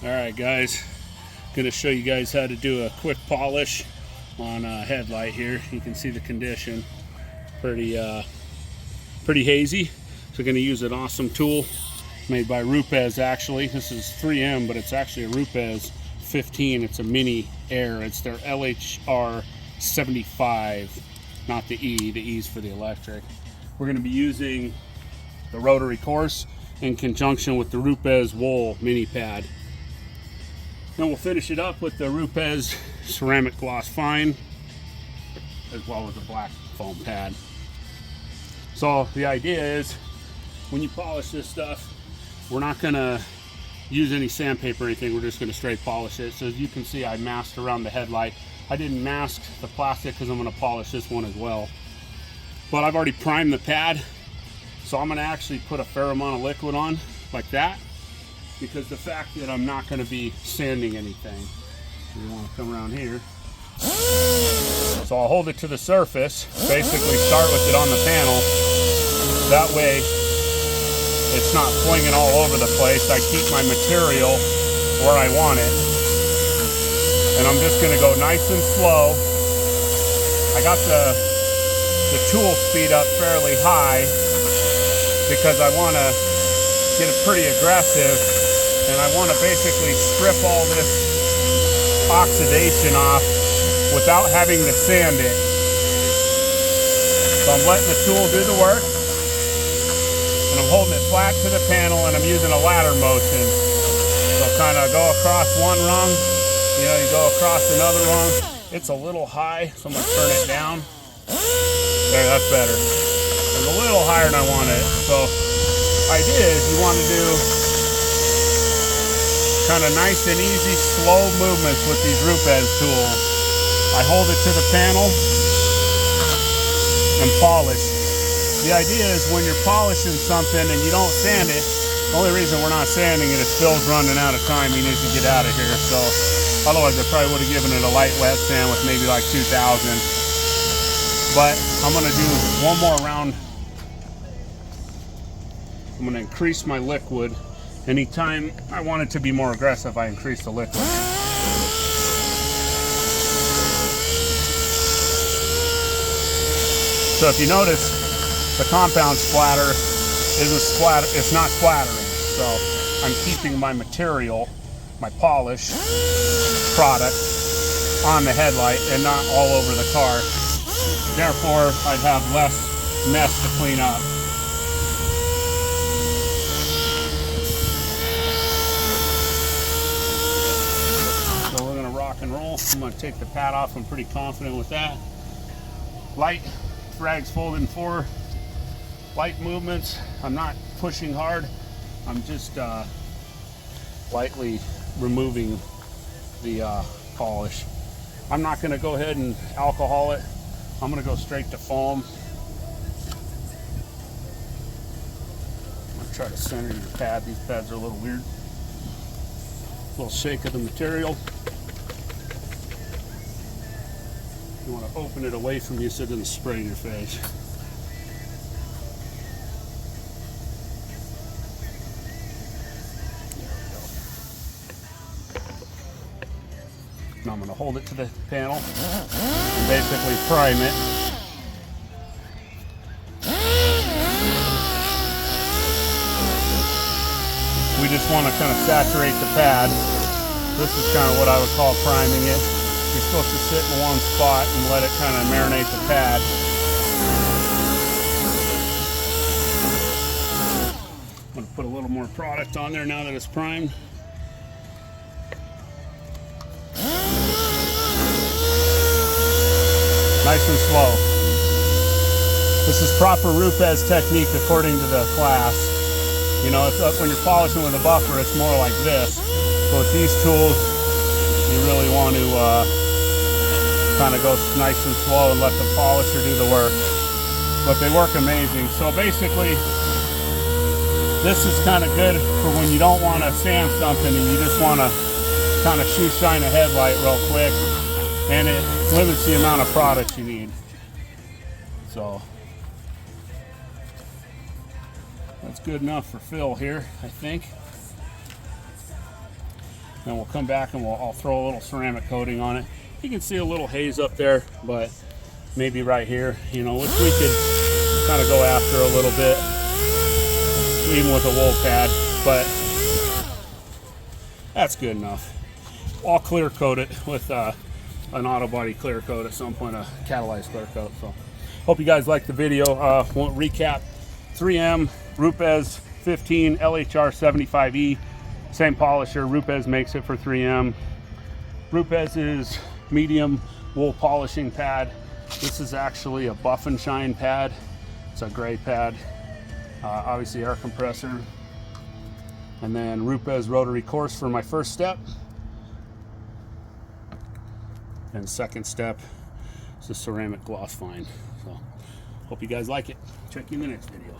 Alright guys, going to show you guys how to do a quick polish on a headlight here. You can see the condition, pretty hazy. So we're going to use an awesome tool made by Rupes. Actually, this is 3M, but it's actually a Rupes 15. It's a mini air. It's their LHR75, not the E. The E's for the electric. We're going to be using the rotary coarse in conjunction with the Rupes wool mini pad. Then we'll finish it up with the Rupes ceramic gloss fine, as well as a black foam pad. So the idea is, when you polish this stuff, we're not going to use any sandpaper or anything. We're just going to straight polish it. So as you can see, I masked around the headlight. I didn't mask the plastic because I'm going to polish this one as well. But I've already primed the pad, so I'm going to actually put a fair amount of liquid on like that, because the fact that I'm not going to be sanding anything. You want to come around here. So I'll hold it to the surface, basically start with it on the panel. That way it's not flinging all over the place. I keep my material where I want it. And I'm just going to go nice and slow. I got the tool speed up fairly high because I want to get it pretty aggressive, and I want to basically strip all this oxidation off without having to sand it. So I'm letting the tool do the work, and I'm holding it flat to the panel, and I'm using a ladder motion. So kind of go across one rung, you know, you go across another rung. It's a little high, so I'm going to turn it down. There, that's better. It's a little higher than I want it. So idea is you want to do kind of nice and easy, slow movements with these Rupes tools. I hold it to the panel and polish. The idea is when you're polishing something and you don't sand it, the only reason we're not sanding it is Phil's running out of time. He needs to get out of here. So otherwise I probably would have given it a light wet sand with maybe like 2,000. But I'm going to do one more round. I'm going to increase my liquid. Anytime I want it to be more aggressive, I increase the liquid. So if you notice, the compound splatter it's not splattering. So I'm keeping my material, my polish product on the headlight and not all over the car. Therefore, I'd have less mess to clean up. So we're going to rock and roll. I'm going to take the pad off. I'm pretty confident with that. Light, rags folded in 4 light movements. I'm not pushing hard. I'm just lightly removing the polish. I'm not going to go ahead and alcohol it. I'm going to go straight to foam. I'm going to try to center your pad. These pads are a little weird. A little shake of the material. You want to open it away from you so it doesn't spray in your face. Now I'm going to hold it to the panel and basically prime it. We just want to kind of saturate the pad. This is kind of what I would call priming it. You're supposed to sit in one spot and let it kind of marinate the pad. I'm going to put a little more product on there now that it's primed. Nice and slow. This is proper Rupes technique according to the class. You know, it's when you're polishing with a buffer, it's more like this. So with these tools, you really want to kind of go nice and slow and let the polisher do the work. But they work amazing. So basically, this is kind of good for when you don't want to sand something and you just want to kind of shoe shine a headlight real quick. And it limits the amount of product you need. So that's good enough for Phil here, I think. Then we'll come back and I'll throw a little ceramic coating on it. You can see a little haze up there, but maybe right here, you know, which we could kind of go after a little bit, even with a wool pad, but that's good enough. I'll clear coat it with an auto body clear coat at some point, a catalyzed clear coat. So hope you guys liked the video. Won't recap. 3M Rupes 15 LHR75E, same polisher. Rupes makes it for 3M. Rupes is medium wool polishing pad. This is actually a buff and shine pad. It's a gray pad. Obviously air compressor. And then Rupes Rotary coarse for my first step. And second step is the ceramic gloss fine. So hope you guys like it. Check you in the next video.